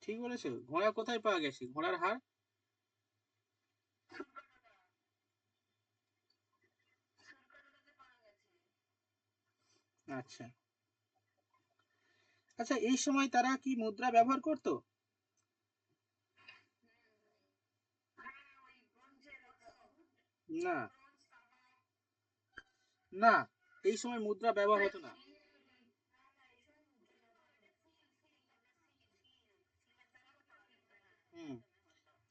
Speaker 1: ঠিক বলেছো, ঘোড়া কোথায় পাওয়া গেছে, ঘোড়ার হাড়? আচ্ছা। আচ্ছা, এই সময় তারা কি মুদ্রা ব্যবহার করতো? না না, এই সময় মুদ্রা ব্যবহার হতো না। হুম।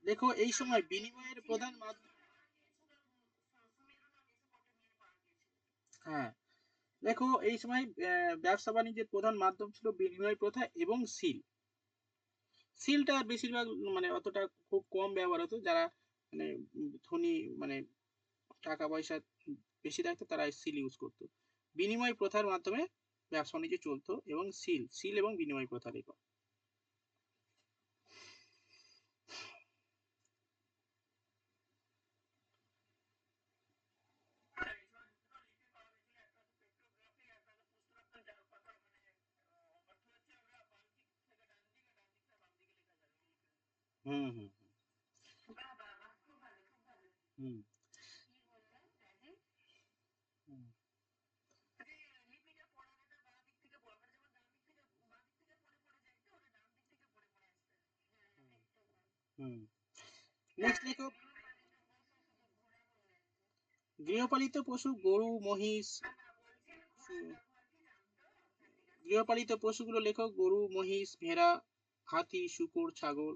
Speaker 1: দেখো এই সময় বিনিময়ের প্রধান মাধ্যম, হ্যাঁ, দেখো এই সময় ব্যবসা বাণিজ্যের প্রধান মাধ্যম ছিল বিনিময় প্রথা এবং সিল। সিলটা বেশিরভাগ, মানে অতটা খুব কম ব্যবহার হতো, যারা মানে ধনী, মানে টাকা পয়সা বেশি থাকতো তারা সিল ইউজ করতো। বিনিময় প্রথার মাধ্যমে ব্যবসা বাণিজ্য চলতো, এবং সিল, সিল এবং বিনিময় প্রথা লেখো। হুম হুম হুম হুম হুম। নেক্সট লেখো। গৃহপালিত পশু গরু মহিষ। গৃহপালিত পশুগুলো লেখো, গরু মহিষ ভেড়া হাতি শূকর ছাগল।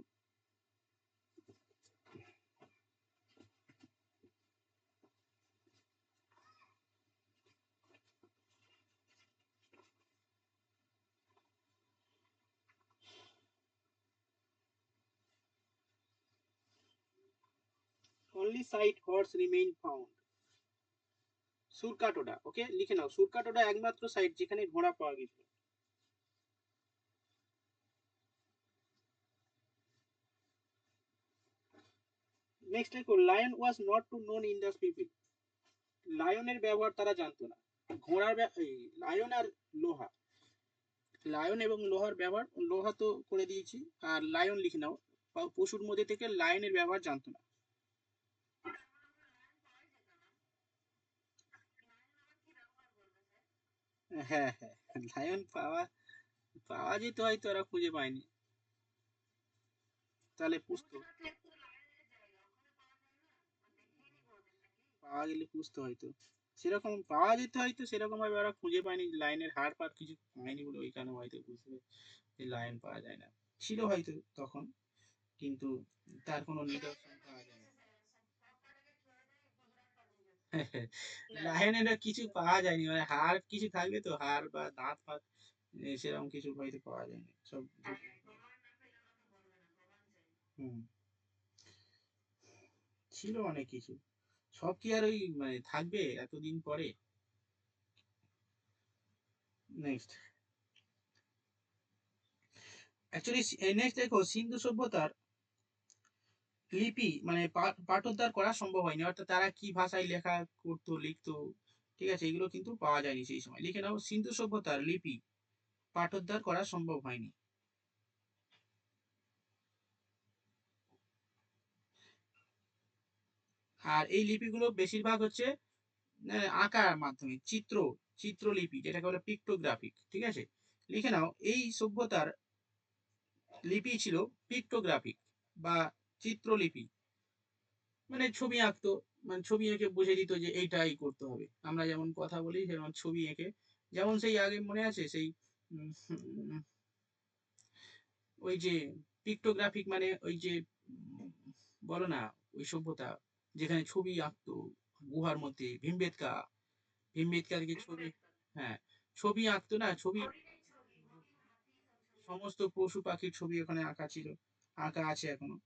Speaker 1: only site horse remain found. সুরকাটোডা, ওকে লিখে নাও, সুরকাটোডা একমাত্র সাইট যেখানে ঘোড়া পাওয়া গেছিল। নেক্সট লেখো, lion was not to known in the people. লায়নের ব্যবহার তারা জানতো না। ঘোড়ার লায়ন আর লোহা, লায়ন এবং লোহার ব্যবহার, লোহা তো করে দিয়েছি, আর লায়ন লিখে নাও। পশুর মধ্যে থেকে লায়নের ব্যবহার জানতো না। হ্যাঁ হ্যাঁ, লায়ন পাওয়া পাওয়া যেত, হয়তো ওরা খুঁজে পায়নি, তাহলে পুষতো। পাওয়া গেলে পুষতো হয়তো, সেরকম পাওয়া যেত হয়তো, সেরকম ভাবে ওরা খুঁজে পায়নি, লাইনের হাড় ফাড় কিছু পায়নি বলে ওই কারণে হয়তো বুঝবে যে লায়ন পাওয়া যায় না। ছিল হয়তো তখন, কিন্তু তার কোনো নিদর্শন পাওয়া যায় না। লায়নের কিছু পাওয়া যায়নি, মানে হাড় কিছু থাকবে তো, হাড় বা দাঁত ফাঁত, সেরকম কিছু হয়তো পাওয়া যায়নি সব। হুম, ছিল অনেক কিছু, সব কি আর ওই মানে থাকবে এতদিন পরে। নেক্সট, অ্যাকচুয়ালি নেক্সট দেখো, সিন্ধু সভ্যতার লিপি মানে পাঠোদ্ধার করা সম্ভব হয়নি, অর্থাৎ তারা কি ভাষায় লেখা করতো লিখতো, ঠিক আছে, এগুলো কিন্তু পাওয়া যায়নি সেই সময়। লিখে নাও, সিন্ধু সভ্যতার লিপি পাঠোদ্ধার করা সম্ভব হয়নি। আর এই লিপিগুলো বেশিরভাগ হচ্ছে আঁকার মাধ্যমে, চিত্রলিপি যেটাকে বলে পিক্টোগ্রাফিক, ঠিক আছে। লিখে নাও, এই সভ্যতার লিপি ছিল পিক্টোগ্রাফিক বা চিত্রলিপি, মানে ছবি আঁকতো, মানে ছবি এঁকে বুঝে দিত যে এইটাই করতে হবে। আমরা যেমন কথা বলি যেমন ছবি এঁকে, যেমন সেই আগে মনে আছে সেই উম, উম, ওই যে পিক্টোগ্রাফিক মানে ওই যে বলো না, ওই সভ্যতা যেখানে ছবি আঁকতো গুহার মধ্যে, ভীমবেটকা, ভীমবেটকার ছবি, হ্যাঁ, ছবি আঁকতো না, ছবি, সমস্ত পশু পাখির ছবি ওখানে আঁকা ছিল, আঁকা আছে এখনো।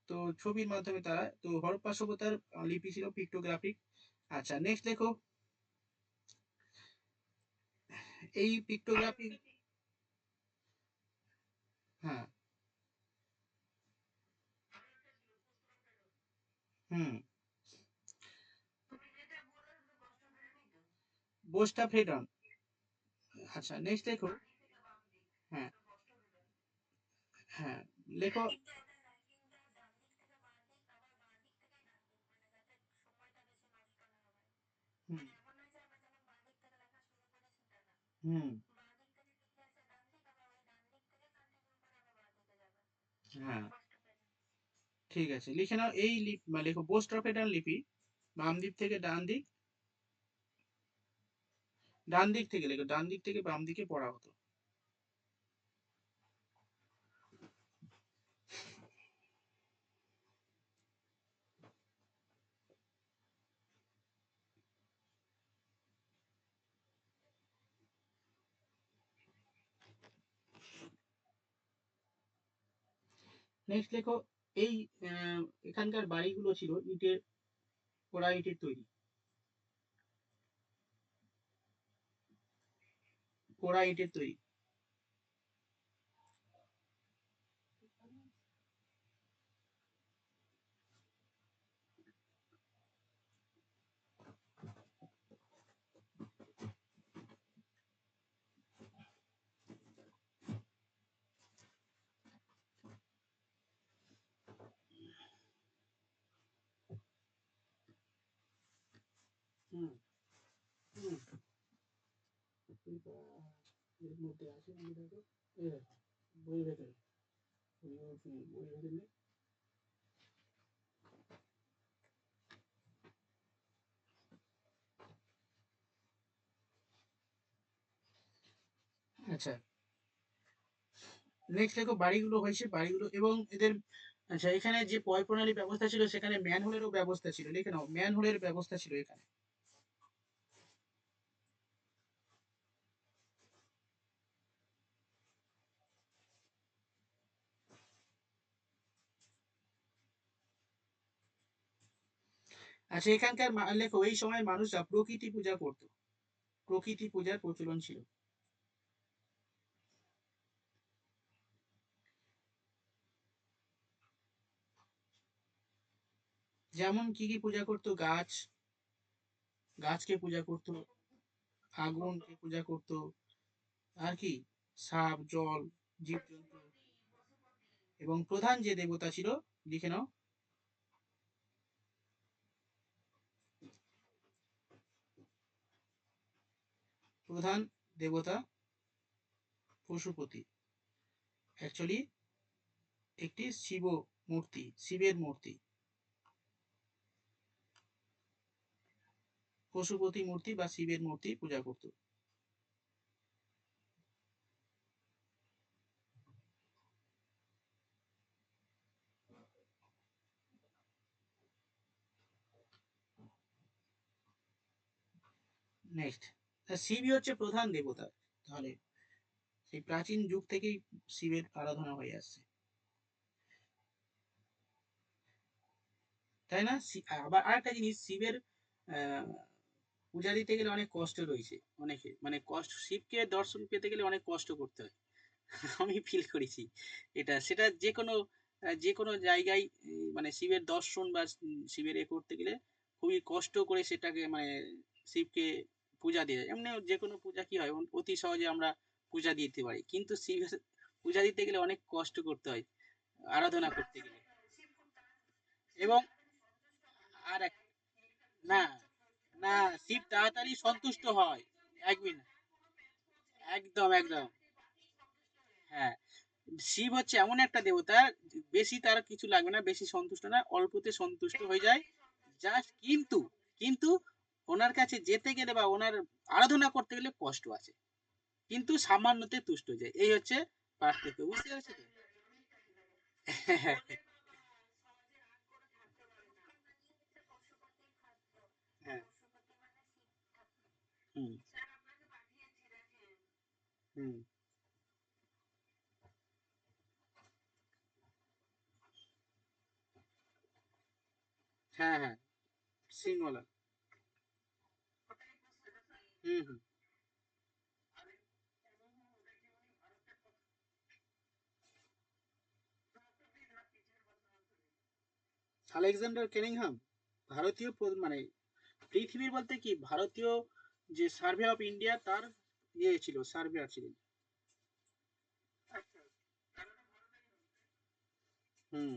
Speaker 1: তো ছবির মাধ্যমে তারা, তো হরপ্পা সভ্যতার লিপি ছিল পিক্টোগ্রাফিক। আচ্ছা নেক্সট দেখো, এই পিক্টোগ্রাফি, হ্যাঁ, হুম, বোস্টা ফ্রেডন। আচ্ছা নেক্সট দেখো, হ্যাঁ হ্যাঁ, লেখো, হুম হুম, হ্যাঁ, ঠিক আছে, লিখে নাও এই লেখো বোস্টা ফ্রেডন লিপি, বাম দিক থেকে ডান দিক, ডান দিক থেকে লেখো, ডান দিক থেকে বাম দিকে পড়া হতো। নেক্সট লেখো, এই আহ, এখানকার বাড়িগুলো ছিল ইটের, পোড়া ইটের তৈরি, পোড়া ইটের তৈরি। হুম হুম, এর মধ্যে আছে, আমি দেখো, এই দেখো, বই ভেতরে, বই ভেতরে। আচ্ছা নেক্সট দেখো, বাড়িগুলো হয়েছে, বাড়িগুলো এবং এদের, আচ্ছা এখানে যে পয় প্রণালী ব্যবস্থা ছিল সেখানে ম্যানহোলেরও ব্যবস্থা ছিল, লিখে নাও, ম্যানহোলের ব্যবস্থা ছিল এখানে। আচ্ছা এখানকার লেখো, এই সময় মানুষরা প্রকৃতি পূজা করত, প্রকৃতি পূজার প্রচলন ছিল। যেমন কি কি পূজা করতো, গাছ, গাছকে পূজা করতো, আগুনকে পূজা করতো, আর কি, সাপ, জল, জীবজন্তু এবং প্রধান যে দেবতা ছিল, লিখে নাও। প্রধান দেবতা পশুপতি, অ্যাকচুয়ালি একটি মূর্তি, শিবের মূর্তি, পশুপতি মূর্তি বা শিবের মূর্তি পূজা করত। নেক্সট, শিবই হচ্ছে প্রধান দেবতা। তাহলে সেই প্রাচীন যুগ থেকেই শিবের আরাধনা হয়ে আসছে, তাই না? আবার আরেকটা জিনিস, শিবের পূজা দিতে গেলে অনেক কষ্ট রয়েছে, অনেকে মানে কষ্ট, শিবকে দর্শন পেতে গেলে অনেক কষ্ট করতে হয়। আমি ফিল করেছি এটা, সেটা যে কোনো জায়গায় মানে শিবের দর্শন বা শিবের এ করতে গেলে খুবই কষ্ট করে সেটাকে মানে শিবকে পূজা দিয়ে, এমনি যে কোনো পূজা কি হয় অতি সহজে আমরা পূজা দিতে পারি, কিন্তু শিবের পূজা দিতে গেলে অনেক কষ্ট করতে হয় আরাধনা করতে গেলে। এবং আর এক, না না, শিব তাড়াতাড়ি সন্তুষ্ট হয়। এক মিনিট, একদম একদম, হ্যাঁ, শিব হচ্ছে এমন একটা দেবতা, বেশি তার কিছু লাগবে না, বেশি সন্তুষ্ট না, অল্পতে সন্তুষ্ট হয়ে যায়। জাস্ট কিন্তু, কিন্তু ওনার কাছে যেতে গেলে বা ওনার আরাধনা করতে গেলে কষ্ট আছে, কিন্তু সামান্যতে তুষ্ট হয়ে যায়, এই হচ্ছে পার্থক্য, বুঝতে পেরেছো তো? হ্যাঁ, হুম হুম, হ্যাঁ হ্যাঁ, সিংওয়ালা, হুম হুম। আলেকজান্ডার কেনিংহাম ভারতীয় মানে পৃথিবীর বলতে কি, ভারতীয় যে সার্ভে অফ ইন্ডিয়া তার ইয়ে ছিল, সার্ভেয়ার ছিলেন। হুম,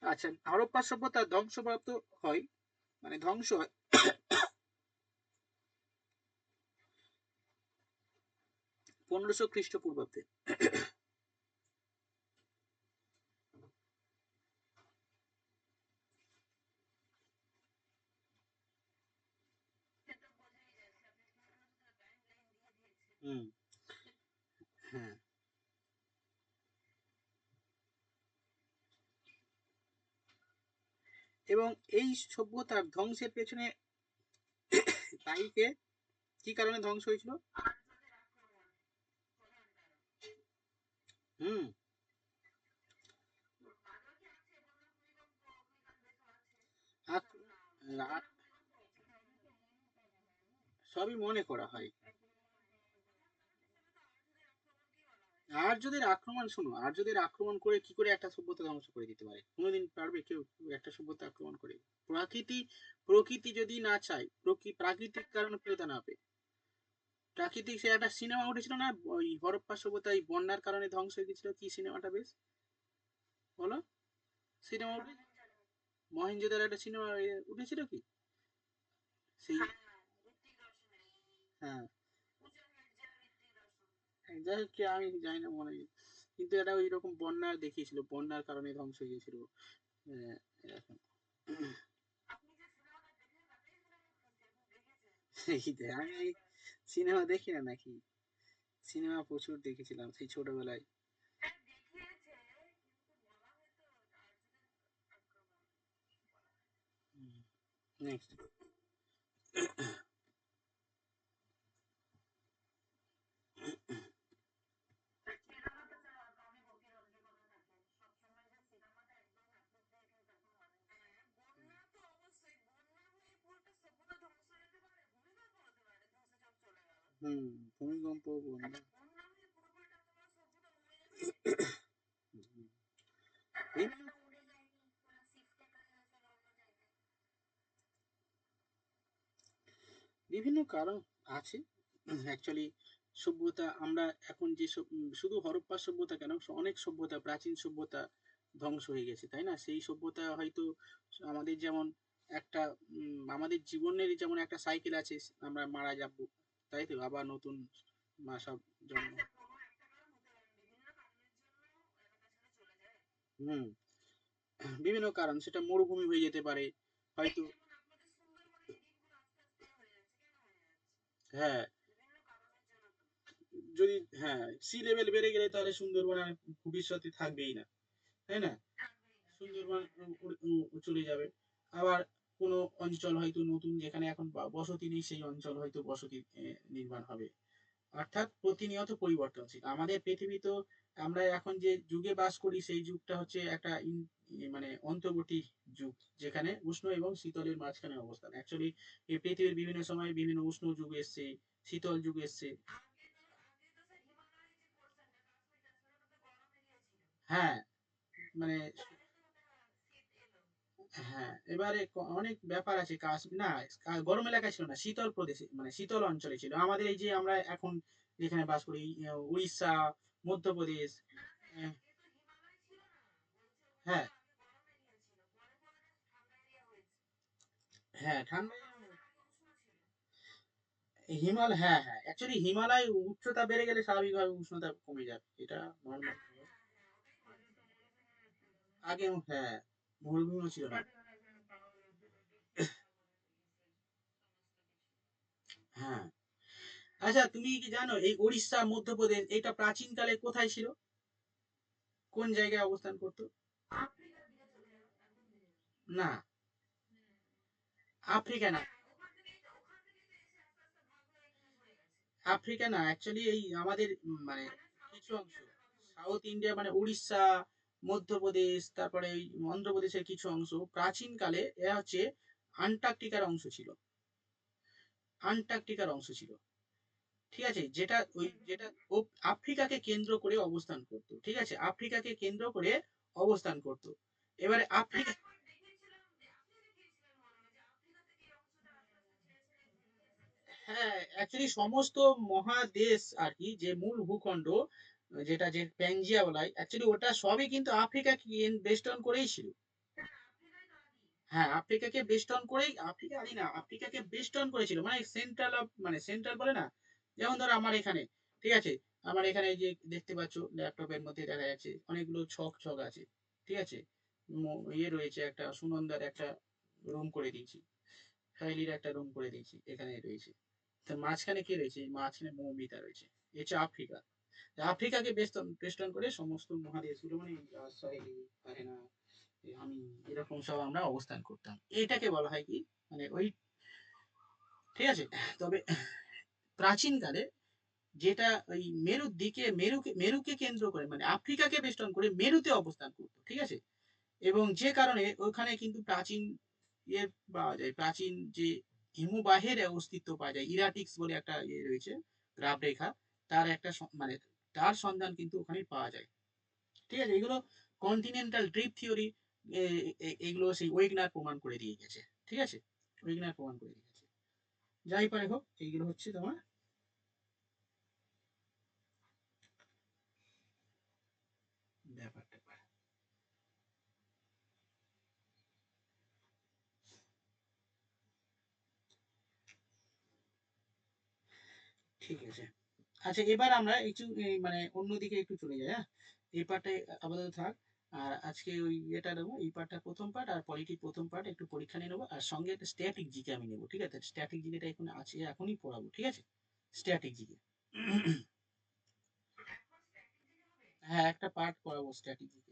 Speaker 1: আচ্ছা, হরপ্পা সভ্যতা ধ্বংসপ্রাপ্ত হয়, মানে ধ্বংস হয় 1500 খ্রিস্টপূর্বাব্দে। হুম, হ্যাঁ, এবং এই সভ্যতার ধ্বংসের পেছনে দায়ী কে? কি কারণে ধ্বংস হয়েছিল? হুম, আক- আ- সবই মনে করা হয়। আর্যদের আক্রমণ, শোনো, আর্যদের আক্রমণ করে কি করে একটা সভ্যতা ধ্বংস করে দিতে পারে? কোনোদিন পারবে কেউ একটা সভ্যতা আক্রমণ করে? প্রকৃতি, প্রকৃতি যদি না চায়, প্রাকৃতিক কারণে পেতে না হবে। প্রাকৃতিক, সে একটা সিনেমা উঠেছিল না, ওই হরপ্পা সভ্যতা এই বন্যার কারণে ধ্বংস হয়ে গেছিল, কি সিনেমাটা বেশ, বলো? সিনেমা উঠে, মহেঞ্জোদারো একটা সিনেমা উঠেছিল কি সেই, হ্যাঁ, যাই হোক, আমি জানি না, মনে নেই। কিন্তু এটা ওই রকম বন্যা দেখিয়েছিল, বন্যার কারণে ধ্বংস হয়ে গেছিল। এরকম। আমি সিনেমা দেখি না নাকি? সিনেমা প্রচুর দেখেছিলাম সেই ছোটবেলায়। নেক্সট, হুম, ভূমিকম্প, বন্যা, বিভিন্ন, বিভিন্ন কারণ আছে। অ্যাকচুয়ালি সভ্যতা আমরা এখন যে শুধু হরপ্পা সভ্যতা কেন, অনেক সভ্যতা, প্রাচীন সভ্যতা ধ্বংস হয়ে গেছে, তাই না? সেই সভ্যতা হয়তো আমাদের যেমন একটা আমাদের জীবনের যেমন একটা সাইকেল আছে, আমরা মারা যাব, তাই তো আবার নতুন সব জন্ম। হুম, বিভিন্ন কারণ, সেটা মরুভূমি হয়ে যেতে পারে হয়তো। হ্যাঁ, যদি হ্যাঁ সি লেভেল বেড়ে গেলে তাহলে সুন্দরবন আর ভবিষ্যতে থাকবেই না, তাই না? সুন্দরবন চলে যাবে। আবার কোনো অঞ্চল হয়তো নতুন, যেখানে এখন বসতি নেই, সেই অঞ্চল হয়তো বসতি নির্মাণ হবে। অর্থাৎ প্রতিনিয়ত পরিবর্তনশীল আমাদের পৃথিবী তো। আমরা এখন যে যুগে বাস করি সেই যুগটা হচ্ছে একটা মানে অন্তর্বর্তী যুগ, যেখানে উষ্ণ এবং শীতলের মাঝখানে অবস্থান। অ্যাকচুয়ালি এই পৃথিবীর বিভিন্ন সময় বিভিন্ন উষ্ণ যুগ এসছে, শীতল যুগ এসছে। হ্যাঁ, মানে হ্যাঁ, এবারে অনেক ব্যাপার আছে। না, গরম এলাকায় ছিল না, শীতল প্রদেশে, মানে শীতল অঞ্চলে ছিল। আমাদের এই যে আমরা এখন যেখানে বাস করি, উড়িষ্যা, মধ্যপ্রদেশ। আহ, হ্যাঁ, হ্যাঁ, ঠান্ডা। হ্যাঁ, হ্যাঁ, অ্যাকচুয়ালি হিমালয় উচ্চতা বেড়ে গেলে স্বাভাবিকভাবে উষ্ণতা কমে যাবে, এটা নর্মাল। আগে হ্যাঁ, মরুভূমিও ছিল না। হ্যাঁ, আচ্ছা, তুমি কি জানো এই উড়িষ্যা, মধ্যপ্রদেশ এটা প্রাচীনকালে কোথায় ছিল? কোন জায়গায় অবস্থান করতো? না, আফ্রিকা না। আফ্রিকা না, অ্যাকচুয়ালি এই আমাদের মানে কিছু অংশ, সাউথ ইন্ডিয়া মানে উড়িষ্যা, মধ্যপ্রদেশ, তারপরে এই অন্ধ্রপ্রদেশের কিছু অংশ প্রাচীনকালে এরা হচ্ছে আন্টার্কটিকার অংশ ছিল। আন্টার্কটিকার অংশ ছিল, ঠিক আছে? যেটা ওই যেটা ও আফ্রিকাকে কেন্দ্র করে অবস্থান করতো, ঠিক আছে? আফ্রিকাকে কেন্দ্র করে অবস্থান করতো। এবারে আফ্রিকা, হ্যাঁ, অ্যাকচুয়ালি সমস্ত মহাদেশ আর কি, যে মূল ভূখণ্ড, যেটা যে প্যাঙ্জিয়া বলা হয়, অ্যাকচুয়ালি ওটা সবই কিন্তু আফ্রিকাকে বেষ্টন করেই ছিল। হ্যাঁ, আফ্রিকাকে বেষ্টন করেই, আফ্রিকা আদি না, আফ্রিকাকে বেষ্টন করেছিল, মানে সেন্ট্রাল অফ, মানে সেন্ট্রাল বলে না, যেমন ধরো আমার এখানে, ঠিক আছে? আমার এখানে এই যে দেখতে পাচ্ছ ল্যাপটপের মধ্যে দেখা যাচ্ছে অনেকগুলো ছক ছক আছে, ঠিক আছে? ইয়ে রয়েছে, একটা সুনন্দার একটা রুম করে দিয়েছি, ফাইলির একটা রুম করে দিয়েছি, এখানে রয়েছে। তার মাঝখানে কে রয়েছে? মাঝখানে মৌমিতা রয়েছে। এ হচ্ছে আফ্রিকা। আফ্রিকাকে বেষ্টন বেষ্টন করে সমস্ত মহাদেশগুলো, মানে সাহেলি, আরেনা, আমি, এরকম সব আমরা অবস্থান করতাম। এটাকে বলা হয় কি, মানে ওই, ঠিক আছে? তবে প্রাচীনকালে যেটা ওই মেরুর দিকে, মেরুকে কেন্দ্র করে, মানে আফ্রিকাকে বেষ্টন করে মেরুতে অবস্থান করতো, ঠিক আছে? এবং যে কারণে ওখানে কিন্তু প্রাচীন ইয়ে পাওয়া যায়, প্রাচীন যে হিমবাহের অস্তিত্ব পাওয়া যায়, ইরাটিক্স বলে একটা ইয়ে রয়েছে, গ্রাফ রেখা, তার একটা মানে তার সন্ধান কিন্তু ওখানে পাওয়া যায়, ঠিক আছে? এগুলো কন্টিনেন্টাল ড্রিফট থিওরি, এগুলো সেই ওয়েগনার প্রমাণ করে দিয়ে গেছে, ঠিক আছে? ওয়েগনার প্রমাণ করে দিয়ে গেছে। যাই পারে হোক, এইগুলো হচ্ছে তোমার ব্যাপার ট্যাপার। ঠিক আছে। আচ্ছা, এবার আমরা একটু মানে অন্যদিকে একটু চলে যাই, হ্যাঁ? এই পার্টে আপাতত থাক। আর আজকে ওই এটা নেবো, এই পার্টটা প্রথম পার্ট, আর পলিটির প্রথম পার্ট একটু পরীক্ষা নিয়ে নেবো, আর সঙ্গে একটা স্ট্যাটিক জিকে আমি নেবো, ঠিক আছে? স্ট্যাটিক জিকেটা এখন আছে, এখনই পড়াবো, ঠিক আছে? Static GK. হ্যাঁ, একটা পার্ট পড়াবো স্ট্যাটিক জিকে।